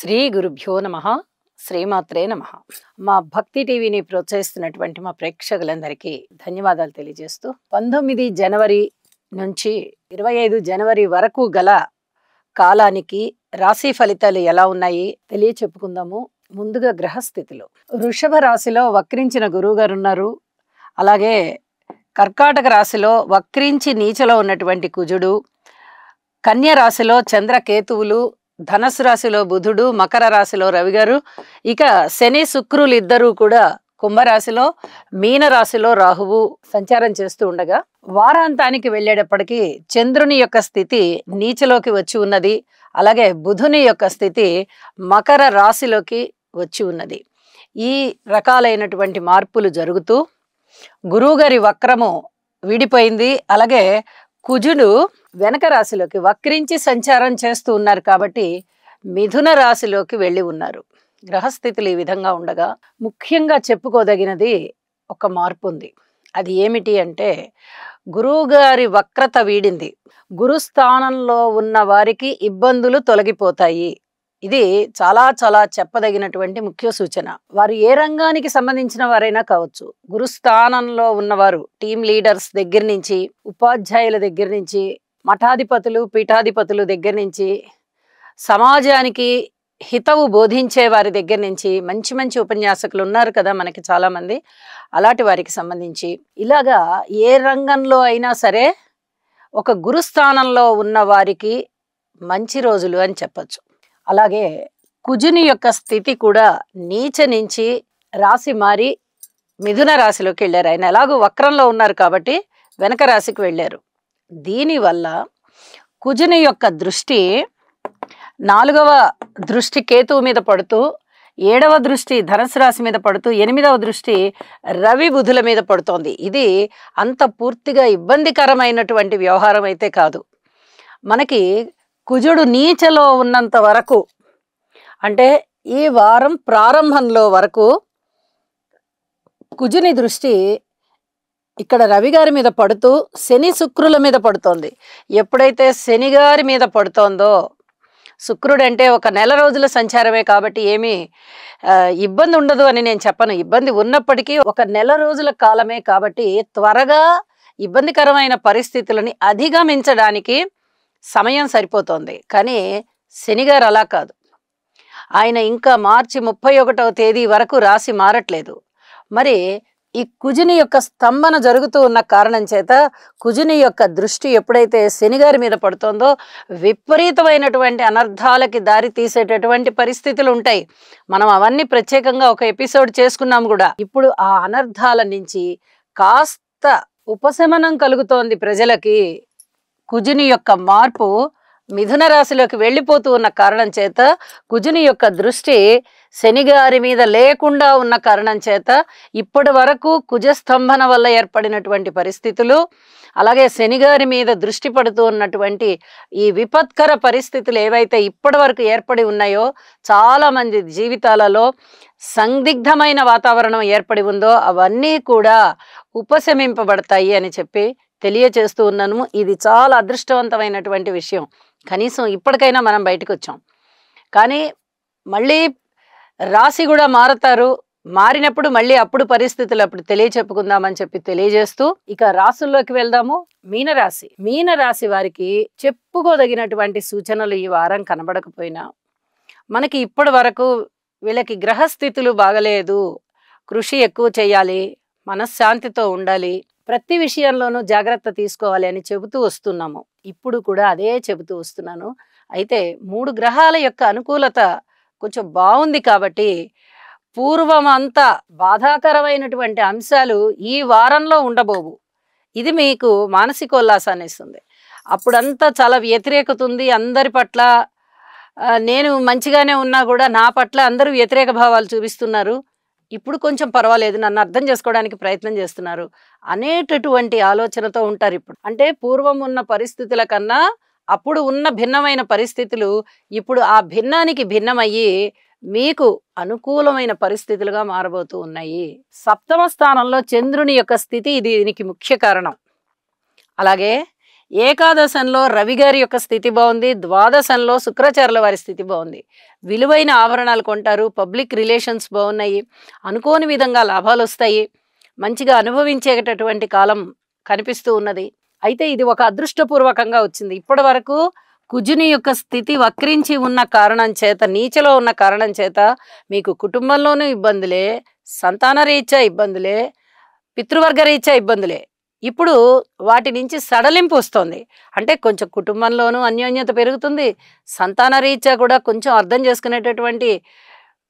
శ్రీ గురుభ్యో నమః. శ్రీమాత్రే నమః. మా భక్తి టీవీని ప్రోత్సహిస్తున్నటువంటి మా ప్రేక్షకులందరికీ ధన్యవాదాలు తెలియజేస్తూ 19 జనవరి నుంచి 25 జనవరి వరకు గల కాలానికి రాశి ఫలితాలు ఎలా ఉన్నాయి తెలియచెప్పుకుందాము. ముందుగా గ్రహస్థితులు. వృషభ రాశిలో వక్రించిన గురువు గారు ఉన్నారు. అలాగే కర్కాటక రాశిలో వక్రించి నీచలో ఉన్నటువంటి కుజుడు, కన్య రాశిలో చంద్రకేతువులు, ధనస్సు రాశిలో బుధుడు, మకర రాశిలో రవి గారు, ఇక శని శుక్రులు ఇద్దరూ కూడా కుంభరాశిలో, మీన రాశిలో రాహువు సంచారం చేస్తూ ఉండగా వారాంతానికి వెళ్ళేటప్పటికీ చంద్రుని యొక్క స్థితి నీచలోకి వచ్చి ఉన్నది. అలాగే బుధుని యొక్క స్థితి మకర రాశిలోకి వచ్చి ఉన్నది. ఈ రకాలైనటువంటి మార్పులు జరుగుతూ గురువుగారి వక్రము విడిపోయింది. అలాగే కుజుడు వెనక రాశిలోకి వక్రించి సంచారం చేస్తూ ఉన్నారు కాబట్టి మిథున రాశిలోకి వెళ్ళి ఉన్నారు. గ్రహస్థితులు ఈ విధంగా ఉండగా ముఖ్యంగా చెప్పుకోదగినది ఒక మార్పు ఉంది. అది ఏమిటి అంటే గురువుగారి వక్రత వీడింది. గురుస్థానంలో ఉన్న వారికి ఇబ్బందులు తొలగిపోతాయి. ఇది చాలా చాలా చెప్పదగినటువంటి ముఖ్య సూచన. వారు ఏ రంగానికి సంబంధించిన వారైనా కావచ్చు, గురుస్థానంలో ఉన్నవారు టీమ్ లీడర్స్ దగ్గర నుంచి, ఉపాధ్యాయుల దగ్గర నుంచి, మఠాధిపతులు పీఠాధిపతులు దగ్గర నుంచి, సమాజానికి హితవు బోధించే వారి దగ్గర నుంచి, మంచి మంచి ఉపన్యాసకులు ఉన్నారు కదా మనకి చాలా మంది, అలాంటి వారికి సంబంధించి ఇలాగా ఏ రంగంలో అయినా సరే ఒక గురుస్థానంలో ఉన్న వారికి మంచి రోజులు అని చెప్పచ్చు. అలాగే కుజుని యొక్క స్థితి కూడా నీచ నుంచి రాశి మారి మిథున రాశిలోకి వెళ్ళారు. ఆయన ఎలాగో వక్రంలో ఉన్నారు కాబట్టి వెనక రాశికి వెళ్ళారు. దీనివల్ల కుజుని యొక్క దృష్టి 4వ దృష్టి కేతువు మీద పడుతూ, 7వ దృష్టి ధనుసు రాశి మీద పడుతూ, 8వ దృష్టి రవి బుధుల మీద పడుతోంది. ఇది అంత పూర్తిగా ఇబ్బందికరమైనటువంటి వ్యవహారం అయితే కాదు. మనకి కుజుడు నీచలో ఉన్నంత వరకు, అంటే ఈ వారం ప్రారంభంలో వరకు కుజుని దృష్టి ఇక్కడ రవి గారి మీద పడుతూ శని శుక్రుల మీద పడుతోంది. ఎప్పుడైతే శని గారి మీద పడుతోందో, శుక్రుడు అంటే ఒక నెల రోజుల సంచారమే కాబట్టి ఏమీ ఇబ్బంది ఉండదు అని నేను చెప్పను. ఇబ్బంది ఉన్నప్పటికీ ఒక నెల రోజుల కాలమే కాబట్టి త్వరగా ఇబ్బందికరమైన పరిస్థితులని అధిగమించడానికి సమయం సరిపోతుంది. కానీ శనిగారు అలా కాదు. ఆయన ఇంకా మార్చి 31వ తేదీ వరకు రాశి మారట్లేదు. మరి ఈ కుజుని యొక్క స్తంభన జరుగుతూ ఉన్న కారణం చేత కుజుని యొక్క దృష్టి ఎప్పుడైతే శనిగారి మీద పడుతోందో విపరీతమైనటువంటి అనర్థాలకి దారి తీసేటటువంటి పరిస్థితులు ఉంటాయి. మనం అవన్నీ ప్రత్యేకంగా ఒక ఎపిసోడ్ చేసుకున్నాం కూడా. ఇప్పుడు ఆ అనర్థాల నుంచి కాస్త ఉపశమనం కలుగుతోంది ప్రజలకి. కుజుని యొక్క మార్పు మిథున రాశిలోకి వెళ్ళిపోతూ ఉన్న కారణం చేత, కుజుని యొక్క దృష్టి శనిగారి మీద లేకుండా ఉన్న కారణం చేత ఇప్పటి వరకు కుజస్తంభన వల్ల ఏర్పడినటువంటి పరిస్థితులు, అలాగే శనిగారి మీద దృష్టి పడుతూ ఉన్నటువంటి ఈ విపత్కర పరిస్థితులు ఏవైతే ఇప్పటి వరకు ఏర్పడి ఉన్నాయో, చాలా మంది జీవితాలలో సందిగ్ధమైన వాతావరణం ఏర్పడి ఉందో అవన్నీ కూడా ఉపశమింపబడతాయి అని చెప్పి తెలియచేస్తూ ఉన్నాను. ఇది చాలా అదృష్టవంతమైనటువంటి విషయం. కనీసం ఇప్పటికైనా మనం బయటకు వచ్చాం. కానీ మళ్ళీ రాశి కూడా మారుతారు. మారినప్పుడు మళ్ళీ అప్పుడు పరిస్థితులు అప్పుడు తెలియచెప్పుకుందామని చెప్పి తెలియజేస్తూ ఇక రాశుల్లోకి వెళ్దాము. మీనరాశి. మీనరాశి వారికి చెప్పుకోదగినటువంటి సూచనలు ఈ వారం కనబడకపోయినా, మనకి ఇప్పటి వరకు వీళ్ళకి గ్రహస్థితులు బాగలేదు, కృషి ఎక్కువ చేయాలి, మనశ్శాంతితో ఉండాలి, ప్రతి విషయంలోనూ జాగ్రత్త తీసుకోవాలి అని చెబుతూ వస్తున్నాము. ఇప్పుడు కూడా అదే చెబుతూ వస్తున్నాను. అయితే 3 గ్రహాల యొక్క అనుకూలత కొంచెం బాగుంది కాబట్టి పూర్వం అంతా బాధాకరమైనటువంటి అంశాలు ఈ వారంలో ఉండబోవు. ఇది మీకు మానసికోల్లాసాన్ని ఇస్తుంది. అప్పుడంతా చాలా వ్యతిరేకత ఉంది అందరి పట్ల. నేను మంచిగానే ఉన్నా కూడా నా పట్ల అందరూ వ్యతిరేక భావాలు చూపిస్తున్నారు. ఇప్పుడు కొంచెం పర్వాలేదు, నన్ను అర్థం చేసుకోవడానికి ప్రయత్నం చేస్తున్నారు అనేటటువంటి ఆలోచనతో ఉంటారు. ఇప్పుడు అంటే పూర్వం ఉన్న పరిస్థితుల కన్నా అప్పుడు ఉన్న భిన్నమైన పరిస్థితులు ఇప్పుడు ఆ భిన్నానికి భిన్నమయ్యి మీకు అనుకూలమైన పరిస్థితులుగా మారబోతూ ఉన్నాయి. 7వ స్థానంలో చంద్రుని యొక్క స్థితి ఇది దీనికి ముఖ్య కారణం. అలాగే ఏకాదశంలో రవి గారి యొక్క స్థితి బాగుంది, ద్వాదశంలో శుక్రాచార్యుల వారి స్థితి బాగుంది. విలువైన ఆభరణాలు కొంటారు, పబ్లిక్ రిలేషన్స్ బాగున్నాయి, అనుకోని విధంగా లాభాలు వస్తాయి, మంచిగా అనుభవించేటటువంటి కాలం కనిపిస్తూ ఉన్నది. అయితే ఇది ఒక అదృష్టపూర్వకంగా వచ్చింది. ఇప్పటి వరకు కుజుని యొక్క స్థితి వక్రించి ఉన్న కారణం చేత, నీచలో ఉన్న కారణం చేత మీకు కుటుంబంలోనూ ఇబ్బందులే, సంతాన రీత్యా ఇబ్బందులే, పితృవర్గ రీత్యా ఇబ్బందులే. ఇప్పుడు వాటి నుంచి సడలింపు వస్తుంది. అంటే కొంచెం కుటుంబంలోనూ అన్యోన్యత పెరుగుతుంది, సంతాన రీత్యా కూడా కొంచెం అర్థం చేసుకునేటటువంటి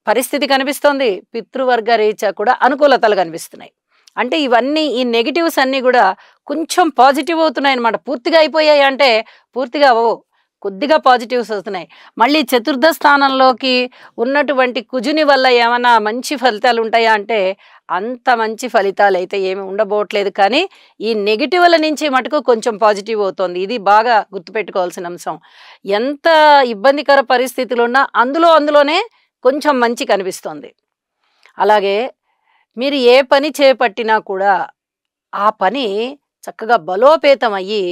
పరిస్థితి కనిపిస్తోంది, పితృవర్గ రీత్యా కూడా అనుకూలతలు కనిపిస్తున్నాయి. అంటే ఇవన్నీ, ఈ నెగిటివ్స్ అన్నీ కూడా కొంచెం పాజిటివ్ అవుతున్నాయి అన్నమాట. పూర్తిగా అయిపోయాయి అంటే పూర్తిగా కొద్దిగా పాజిటివ్స్ వస్తున్నాయి. మళ్ళీ చతుర్థ స్థానంలోకి ఉన్నటువంటి కుజుని వల్ల ఏమైనా మంచి ఫలితాలు ఉంటాయా అంటే అంత మంచి ఫలితాలు అయితే ఏమి ఉండబోట్లేదు. కానీ ఈ నెగిటివ్ల నుంచి మటుకు కొంచెం పాజిటివ్ అవుతోంది. ఇది బాగా గుర్తుపెట్టుకోవాల్సిన అంశం. ఎంత ఇబ్బందికర పరిస్థితులు ఉన్నా అందులోనే కొంచెం మంచి కనిపిస్తోంది. అలాగే మీరు ఏ పని చేపట్టినా కూడా ఆ పని చక్కగా బలోపేతం అయ్యి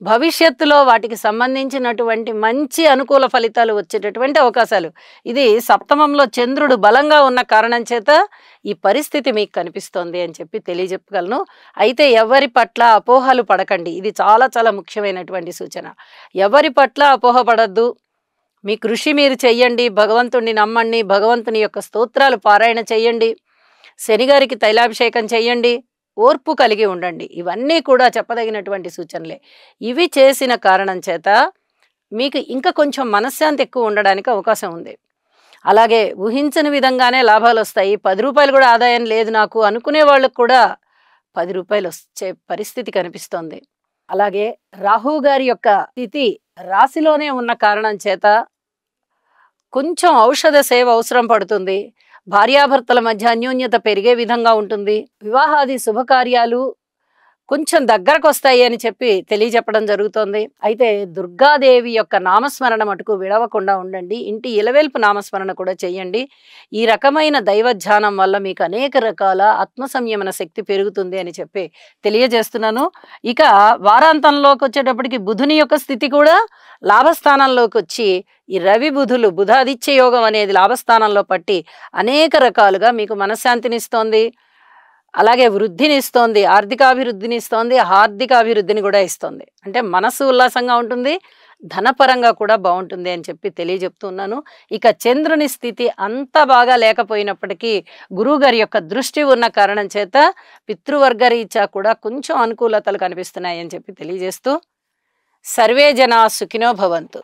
భవిష్యత్తులో వాటికి సంబంధించినటువంటి మంచి అనుకూల ఫలితాలు వచ్చేటటువంటి అవకాశాలు. ఇది సప్తమంలో చంద్రుడు బలంగా ఉన్న కారణం చేత ఈ పరిస్థితి మీకు కనిపిస్తోంది అని చెప్పి తెలియజెప్పగలను. అయితే ఎవరి పట్ల అపోహలు పడకండి. ఇది చాలా చాలా ముఖ్యమైనటువంటి సూచన. ఎవరి పట్ల అపోహ పడద్దు. మీ కృషి మీరు చెయ్యండి, భగవంతుణ్ణి నమ్మండి, భగవంతుని యొక్క స్తోత్రాలు పారాయణ చెయ్యండి, శనిగారికి తైలాభిషేకం చెయ్యండి, ఓర్పు కలిగి ఉండండి. ఇవన్నీ కూడా చెప్పదగినటువంటి సూచనలే. ఇవి చేసిన కారణం చేత మీకు ఇంకా కొంచెం మనశ్శాంతి ఎక్కువ ఉండడానికి అవకాశం ఉంది. అలాగే ఊహించని విధంగానే లాభాలు వస్తాయి. 10 రూపాయలు కూడా ఆదాయం లేదు నాకు అనుకునే వాళ్ళకు కూడా 10 రూపాయలు వచ్చే పరిస్థితి కనిపిస్తోంది. అలాగే రాహు గారి యొక్క స్థితి రాశిలోనే ఉన్న కారణం చేత కొంచెం ఔషధ సేవ అవసరం పడుతుంది. భార్యాభర్తల మధ్య అన్యోన్యత పెరిగే విధంగా ఉంటుంది. వివాహాది శుభకార్యాలు కొంచెం దగ్గరకు వస్తాయి అని చెప్పి తెలియజెప్పడం జరుగుతోంది. అయితే దుర్గాదేవి యొక్క నామస్మరణ మటుకు విడవకుండా ఉండండి. ఇంటి ఇలవేల్పు నామస్మరణ కూడా చేయండి. ఈ రకమైన దైవధ్యానం వల్ల మీకు అనేక రకాల ఆత్మ సంయమన శక్తి పెరుగుతుంది అని చెప్పి తెలియజేస్తున్నాను. ఇక వారాంతంలోకి వచ్చేటప్పటికి బుధుని యొక్క స్థితి కూడా లాభస్థానంలోకి వచ్చి, ఈ రవి బుధులు బుధాదిత్య యోగం అనేది లాభస్థానంలో పట్టి అనేక రకాలుగా మీకు మనశ్శాంతినిస్తోంది, అలాగే వృద్ధిని ఇస్తోంది, ఆర్థికాభివృద్ధిని ఇస్తోంది, హార్దికాభివృద్ధిని కూడా ఇస్తోంది. అంటే మనసు ఉల్లాసంగా ఉంటుంది, ధనపరంగా కూడా బాగుంటుంది అని చెప్పి తెలియజెప్తున్నాను. ఇక చంద్రుని స్థితి అంత బాగా లేకపోయినప్పటికీ గురువుగారి యొక్క దృష్టి ఉన్న కారణం చేత పితృవర్గ రీత్యా కూడా కొంచెం అనుకూలతలు కనిపిస్తున్నాయి అని చెప్పి తెలియజేస్తూ, సర్వే జనా సుఖినో భవంతు.